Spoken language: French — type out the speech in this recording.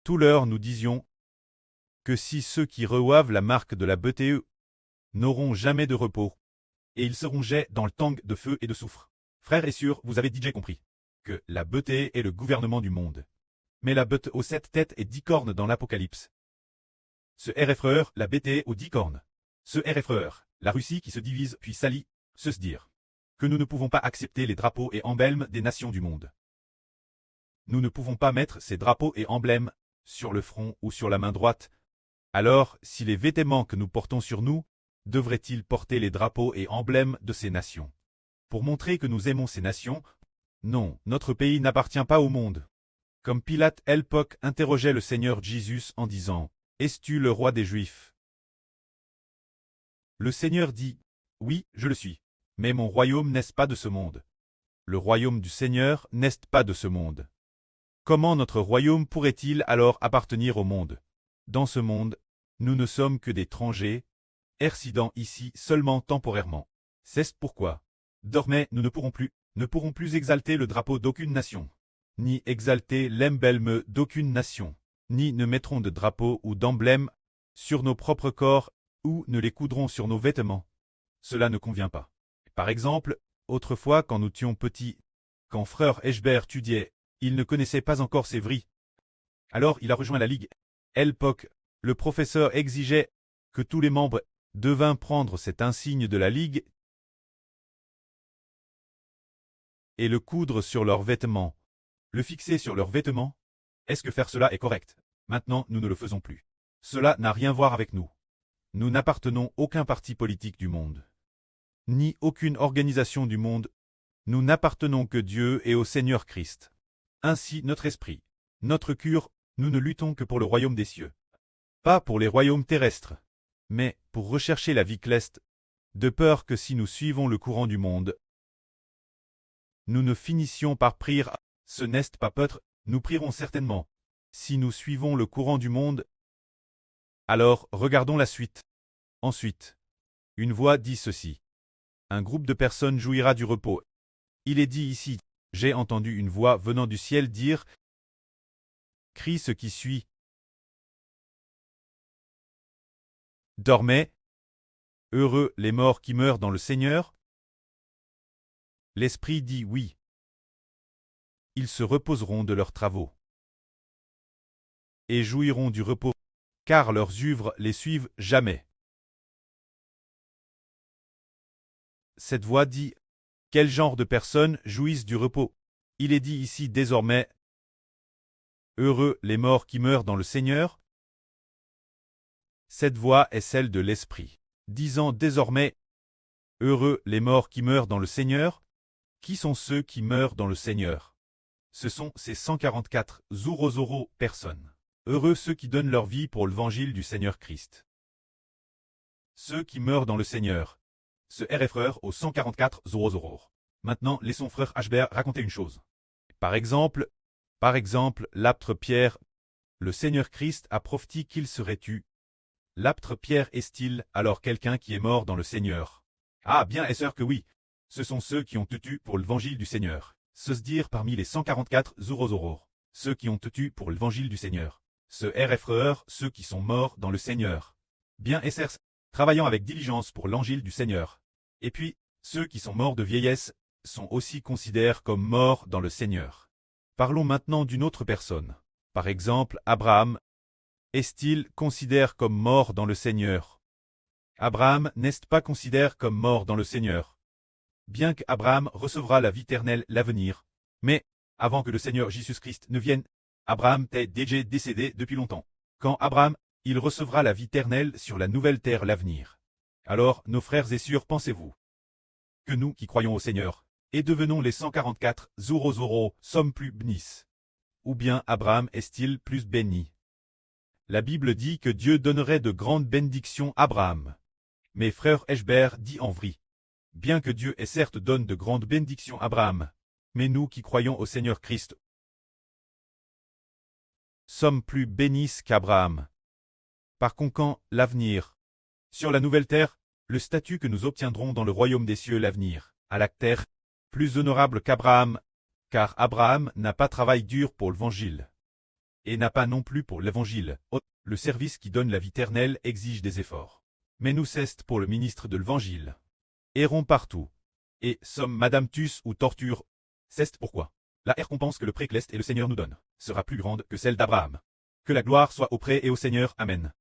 tout l'heure nous disions que si ceux qui reçoivent la marque de la BTE n'auront jamais de repos, et ils seront jetés dans le tang de feu et de soufre. Frères et sœurs, vous avez déjà compris que la BTE est le gouvernement du monde. Mais la bête aux 7 têtes et 10 cornes dans l'Apocalypse. Ce RFR, la BTE aux 10 cornes. Ce RFR, la Russie qui se divise puis s'allie, se dire que nous ne pouvons pas accepter les drapeaux et emblèmes des nations du monde. Nous ne pouvons pas mettre ces drapeaux et emblèmes sur le front ou sur la main droite. Alors, si les vêtements que nous portons sur nous, devraient-ils porter les drapeaux et emblèmes de ces nations? Pour montrer que nous aimons ces nations? Non, notre pays n'appartient pas au monde. Comme Pilate l'époque interrogeait le Seigneur Jésus en disant « Es-tu le roi des Juifs ?» Le Seigneur dit « Oui, je le suis, mais mon royaume n'est pas de ce monde. Le royaume du Seigneur n'est pas de ce monde. Comment notre royaume pourrait-il alors appartenir au monde? Dans ce monde, nous ne sommes que des étrangers, résidant ici seulement temporairement. C'est pourquoi, désormais, nous ne pourrons plus exalter le drapeau d'aucune nation, ni exalter l'emblème d'aucune nation, ni ne mettrons de drapeau ou d'emblème sur nos propres corps, ou ne les coudrons sur nos vêtements. Cela ne convient pas. Par exemple, autrefois quand nous étions petits, quand frère Eschbert étudiait, il ne connaissait pas encore ses vris. Alors il a rejoint la Ligue. À l'époque, le professeur exigeait que tous les membres devinssent prendre cet insigne de la Ligue et le coudre sur leurs vêtements. Le fixer sur leurs vêtements? Est-ce que faire cela est correct? Maintenant, nous ne le faisons plus. Cela n'a rien à voir avec nous. Nous n'appartenons à aucun parti politique du monde, ni aucune organisation du monde. Nous n'appartenons que Dieu et au Seigneur Christ. Ainsi notre esprit, notre cœur, nous ne luttons que pour le royaume des cieux. Pas pour les royaumes terrestres, mais pour rechercher la vie céleste, de peur que si nous suivons le courant du monde, nous ne finissions par prier. Ce n'est pas peut-être, nous prierons certainement. Si nous suivons le courant du monde, alors regardons la suite. Ensuite, une voix dit ceci. Un groupe de personnes jouira du repos. Il est dit ici, j'ai entendu une voix venant du ciel dire, crie ce qui suit. Dormez. Heureux les morts qui meurent dans le Seigneur. L'Esprit dit oui. Ils se reposeront de leurs travaux et jouiront du repos, car leurs œuvres les suivent jamais. Cette voix dit, quel genre de personnes jouissent du repos? Il est dit ici désormais, heureux les morts qui meurent dans le Seigneur. Cette voix est celle de l'Esprit, disant désormais, heureux les morts qui meurent dans le Seigneur. Qui sont ceux qui meurent dans le Seigneur? Ce sont ces 144 Zoro personnes. Heureux ceux qui donnent leur vie pour l'évangile du Seigneur Christ. Ceux qui meurent dans le Seigneur. Ce RFR aux 144 Zoro. Maintenant, laissons frère Ashbert raconter une chose. Par exemple, l'apôtre Pierre, le Seigneur Christ a prophétisé qu'il serait tué. L'apôtre Pierre est-il alors quelqu'un qui est mort dans le Seigneur? Ah bien, est sûr que oui. Ce sont ceux qui ont tué pour l'évangile du Seigneur. Se dire parmi les 144 Zoro. Ceux qui ont tué pour l'évangile du Seigneur. Ce RFR, ceux qui sont morts dans le Seigneur. Bien, SR, travaillant avec diligence pour l'évangile du Seigneur. Et puis, ceux qui sont morts de vieillesse sont aussi considérés comme morts dans le Seigneur. Parlons maintenant d'une autre personne. Par exemple, Abraham. Est-il considéré comme mort dans le Seigneur? Abraham n'est pas considéré comme mort dans le Seigneur. Bien qu'Abraham recevra la vie éternelle l'avenir. Mais, avant que le Seigneur Jésus-Christ ne vienne, Abraham était déjà décédé depuis longtemps. Quand Abraham, il recevra la vie éternelle sur la nouvelle terre l'avenir. Alors, nos frères et sœurs, pensez-vous que nous qui croyons au Seigneur, et devenons les 144 Zoro, sommes plus bénis? Ou bien Abraham est-il plus béni? La Bible dit que Dieu donnerait de grandes bénédictions à Abraham. Mais frère Eschbert dit en vrai. Bien que Dieu ait certes donne de grandes bénédictions à Abraham, mais nous qui croyons au Seigneur Christ sommes plus bénis qu'Abraham. Par conséquent, l'avenir. Sur la nouvelle terre, le statut que nous obtiendrons dans le royaume des cieux l'avenir, à la terre, plus honorable qu'Abraham, car Abraham n'a pas travaillé dur pour l'évangile. et n'a pas non plus pour l'Évangile. Le service qui donne la vie éternelle exige des efforts. Mais nous ceste pour le ministre de l'Évangile. Errons partout. Et sommes Madame Tus ou torture. C'est pourquoi la récompense que le précleste et le Seigneur nous donne sera plus grande que celle d'Abraham. Que la gloire soit auprès et au Seigneur. Amen.